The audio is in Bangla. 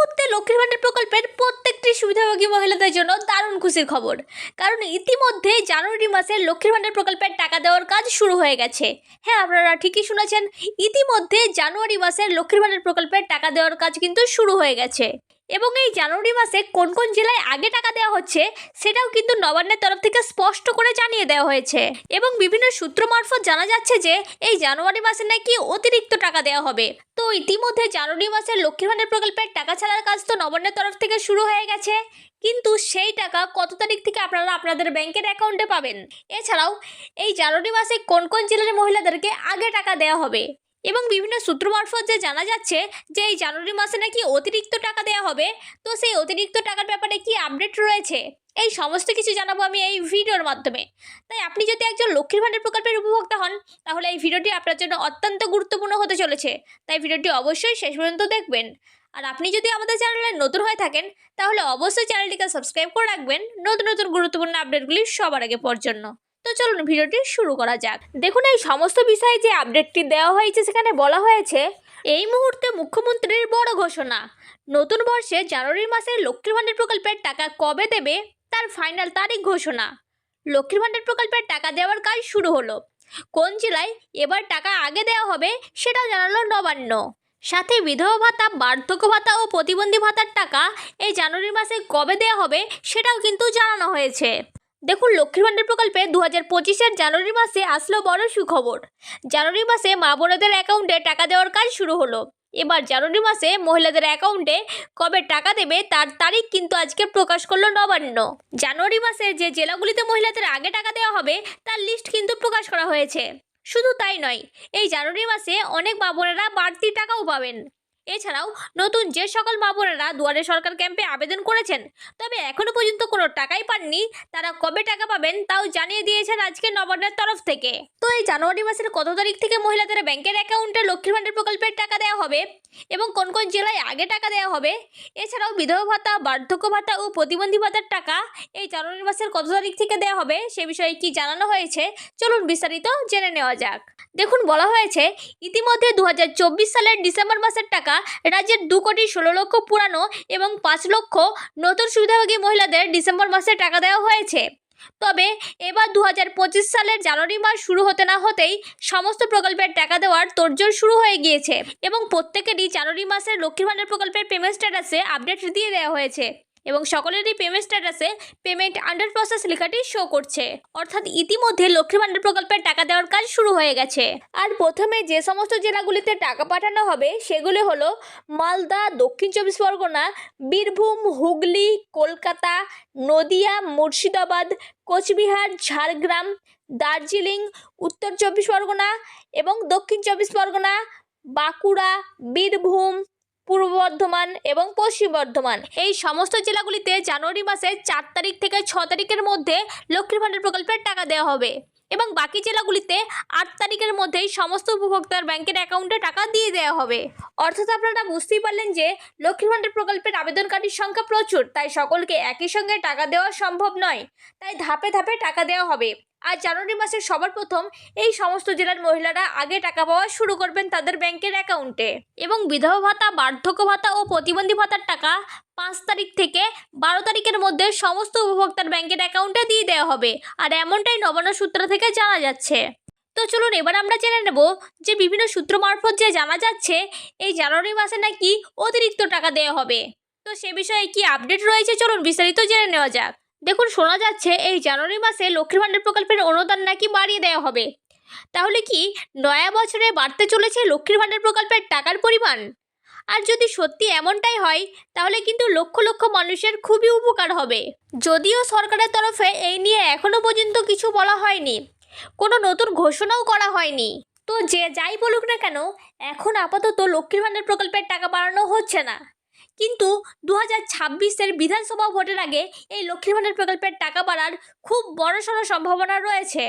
মুহূর্তে লক্ষ্মীর ভান্ডার প্রকল্পের প্রত্যেকটি সুবিধাভোগী মহিলাদের জন্য দারুণ খুশির খবর। কারণ ইতিমধ্যে জানুয়ারি মাসে লক্ষ্মীর ভান্ডার প্রকল্পের টাকা দেওয়ার কাজ শুরু হয়ে গেছে। হ্যাঁ, আপনারা ঠিকই শুনেছেন, ইতিমধ্যে জানুয়ারি মাসে লক্ষ্মীর ভান্ডার প্রকল্পের টাকা দেওয়ার কাজ কিন্তু শুরু হয়ে গেছে। এবং এই জানুয়ারি মাসে কোন কোন জেলায় আগে টাকা দেওয়া হচ্ছে সেটাও কিন্তু নবান্নের তরফ থেকে স্পষ্ট করে জানিয়ে দেওয়া হয়েছে। এবং বিভিন্ন সূত্র মারফত জানা যাচ্ছে যে এই জানুয়ারি মাসে নাকি অতিরিক্ত টাকা দেওয়া হবে। তো ইতিমধ্যে জানুয়ারি মাসে লক্ষ্মীর ভান্ডার প্রকল্পের টাকা ছাড়ার কাজ তো নবান্নের তরফ থেকে শুরু হয়ে গেছে, কিন্তু সেই টাকা কত তারিখ থেকে আপনারা আপনাদের ব্যাংকের অ্যাকাউন্টে পাবেন, এছাড়াও এই জানুয়ারি মাসে কোন কোন জেলার মহিলাদেরকে আগে টাকা দেওয়া হবে এবং বিভিন্ন সূত্র মারফত যে জানা যাচ্ছে যে এই জানুয়ারি মাসে নাকি অতিরিক্ত টাকা দেওয়া হবে, তো সেই অতিরিক্ত টাকার ব্যাপারে কি আপডেট রয়েছে এই সমস্ত কিছু জানাবো আমি এই ভিডিওর মাধ্যমে। তাই আপনি যদি একজন লক্ষ্মীর ভান্ডার প্রকল্পের উপভোক্তা হন তাহলে এই ভিডিওটি আপনার জন্য অত্যন্ত গুরুত্বপূর্ণ হতে চলেছে, তাই ভিডিওটি অবশ্যই শেষ পর্যন্ত দেখবেন। আর আপনি যদি আমাদের চ্যানেলে নতুন হয়ে থাকেন তাহলে অবশ্যই চ্যানেলটিকে সাবস্ক্রাইব করে রাখবেন নতুন নতুন গুরুত্বপূর্ণ আপডেটগুলি সবার আগে পাওয়ার জন্য। তো চলুন ভিডিওটি শুরু করা যাক। দেখুন, এই সমস্ত বিষয়ে যে আপডেটটি দেওয়া হয়েছে সেখানে বলা হয়েছে এই মুহূর্তে মুখ্যমন্ত্রীর বড় ঘোষণা, নতুন বর্ষে জানুয়ারি মাসে লক্ষ্মীর ভান্ডার প্রকল্পের টাকা কবে দেবে তার ফাইনাল তারিখ ঘোষণা। লক্ষ্মীর ভান্ডার প্রকল্পের টাকা দেওয়ার কাজ শুরু হলো। কোন জেলায় এবার টাকা আগে দেওয়া হবে সেটাও জানালো নবান্ন। সাথে বিধবা ভাতা, বার্ধক্য ভাতা ও প্রতিবন্ধী ভাতার টাকা এই জানুয়ারি মাসে কবে দেওয়া হবে সেটাও কিন্তু জানানো হয়েছে। দেখুন, লক্ষ্মীর ভান্ডার প্রকল্পে 2025-এর জানুয়ারি মাসে আসলো বড় সুখবর। জানুয়ারি মাসে মা বোনেদের অ্যাকাউন্টে টাকা দেওয়ার কাজ শুরু হলো। এবার জানুয়ারি মাসে মহিলাদের অ্যাকাউন্টে কবে টাকা দেবে তার তারিখ কিন্তু আজকে প্রকাশ করলো নবান্ন। জানুয়ারি মাসে যে জেলাগুলিতে মহিলাদের আগে টাকা দেওয়া হবে তার লিস্ট কিন্তু প্রকাশ করা হয়েছে। শুধু তাই নয়, এই জানুয়ারি মাসে অনেক মা বোনেরা বাড়তি টাকাও পাবেন। এছাড়াও নতুন যে সকল মা বোনেরা দুয়ারে সরকার ক্যাম্পে আবেদন করেছেন তবে এখনো পর্যন্ত কোনো টাকাই পাননি, তারা কবে টাকা পাবেন তাও জানিয়ে দিয়েছেন আজকে নবান্নের তরফ থেকে। তো এই জানুয়ারি মাসের কত তারিখ থেকে মহিলাদের ব্যাংকের অ্যাকাউন্টে লক্ষ্মীর ভান্ডার প্রকল্পের টাকা দেওয়া হবে এবং কোন কোন জেলায় আগে টাকা দেওয়া হবে, এছাড়াও বিধবা ভাতা, বার্ধক্য ভাতা ও প্রতিবন্ধী ভাতার টাকা এই জানুয়ারি মাসের কত তারিখ থেকে দেওয়া হবে সে বিষয়ে কি জানানো হয়েছে চলুন বিস্তারিত জেনে নেওয়া যাক। দেখুন, বলা হয়েছে ইতিমধ্যে 2024 সালের ডিসেম্বর মাসের টাকা রাজ্যের 2,16,00,000 পুরানো এবং 5 লক্ষ নতুন সুবিধাভোগী মহিলাদের ডিসেম্বর মাসে টাকা দেওয়া হয়েছে। তবে এবার 2025 সালের জানুয়ারি মাস শুরু হতে না হতেই সমস্ত প্রকল্পের টাকা দেওয়ার তোড়জোড় শুরু হয়ে গিয়েছে এবং প্রত্যেকেরই জানুয়ারি মাসের লক্ষ্মীর ভান্ডার প্রকল্পের পেমেন্ট স্ট্যাটাসে আপডেট দিয়ে দেওয়া হয়েছে এবং সকলেরই পেমেন্ট স্ট্যাটাসে পেমেন্ট আন্ডার প্রসেস লেখাটি শো করছে, অর্থাৎ ইতিমধ্যে লক্ষ্মীর ভান্ডার প্রকল্পের টাকা দেওয়ার কাজ শুরু হয়ে গেছে। আর প্রথমে যে সমস্ত জেলাগুলিতে টাকা পাঠানো হবে সেগুলি হলো মালদা, দক্ষিণ 24 পরগনা, বীরভূম, হুগলি, কলকাতা, নদিয়া, মুর্শিদাবাদ, কোচবিহার, ঝাড়গ্রাম, দার্জিলিং, উত্তর 24 পরগনা এবং দক্ষিণ 24 পরগনা, বাঁকুড়া, বীরভূম, পূর্ব বর্ধমান এবং পশ্চিম বর্ধমান, এই সমস্ত জেলাগুলিতে জানুয়ারি মাসের 4 তারিখ থেকে 6 তারিখের মধ্যে লক্ষ্মীর ভান্ডার প্রকল্পের টাকা দেওয়া হবে এবং বাকি জেলাগুলিতে 8 তারিখের মধ্যেই সমস্ত উপভোক্তার ব্যাংকের অ্যাকাউন্টে টাকা দিয়ে দেওয়া হবে। অর্থাৎ আপনারা বুঝতেই পারলেন যে লক্ষ্মীর ভান্ডার প্রকল্পের আবেদনকারীর সংখ্যা প্রচুর, তাই সকলকে একই সঙ্গে টাকা দেওয়া সম্ভব নয়, তাই ধাপে ধাপে টাকা দেওয়া হবে। আর জানুয়ারি মাসে সবার প্রথম এই সমস্ত জেলার মহিলারা আগে টাকা পাওয়া শুরু করবেন তাদের ব্যাংকের অ্যাকাউন্টে এবং বিধবা ভাতা, বার্ধক্য ভাতা ও প্রতিবন্ধী ভাতার টাকা 5 তারিখ থেকে 12 তারিখের মধ্যে সমস্ত উপভোক্তার ব্যাংকের অ্যাকাউন্টে দিয়ে দেওয়া হবে। আর এমনটাই নবান্ন সূত্র থেকে জানা যাচ্ছে। তো চলুন এবার আমরা জেনে নেব যে বিভিন্ন সূত্র মারফত যে জানা যাচ্ছে এই জানুয়ারি মাসে নাকি অতিরিক্ত টাকা দেওয়া হবে, তো সে বিষয়ে কি আপডেট রয়েছে চলুন বিস্তারিত জেনে নেওয়া যাক। দেখুন, শোনা যাচ্ছে এই জানুয়ারি মাসে লক্ষ্মীর ভান্ডার প্রকল্পের অনুদান নাকি বাড়িয়ে দেওয়া হবে। তাহলে কি নয়া বছরে বাড়তে চলেছে লক্ষ্মীর ভান্ডার প্রকল্পের টাকার পরিমাণ? আর যদি সত্যি এমনটাই হয় তাহলে কিন্তু লক্ষ লক্ষ মানুষের খুবই উপকার হবে। যদিও সরকারের তরফে এই নিয়ে এখনো পর্যন্ত কিছু বলা হয়নি, কোনো নতুন ঘোষণাও করা হয়নি, তো যে যাই বলুক না কেন এখন আপাতত লক্ষ্মীর ভান্ডার প্রকল্পের টাকা বাড়ানো হচ্ছে না। কিন্তু 2026-এর বিধানসভা ভোটের আগে এই লক্ষ্মীর ভান্ডার প্রকল্পের টাকা বাড়ার খুব বড়সড় সম্ভাবনা রয়েছে।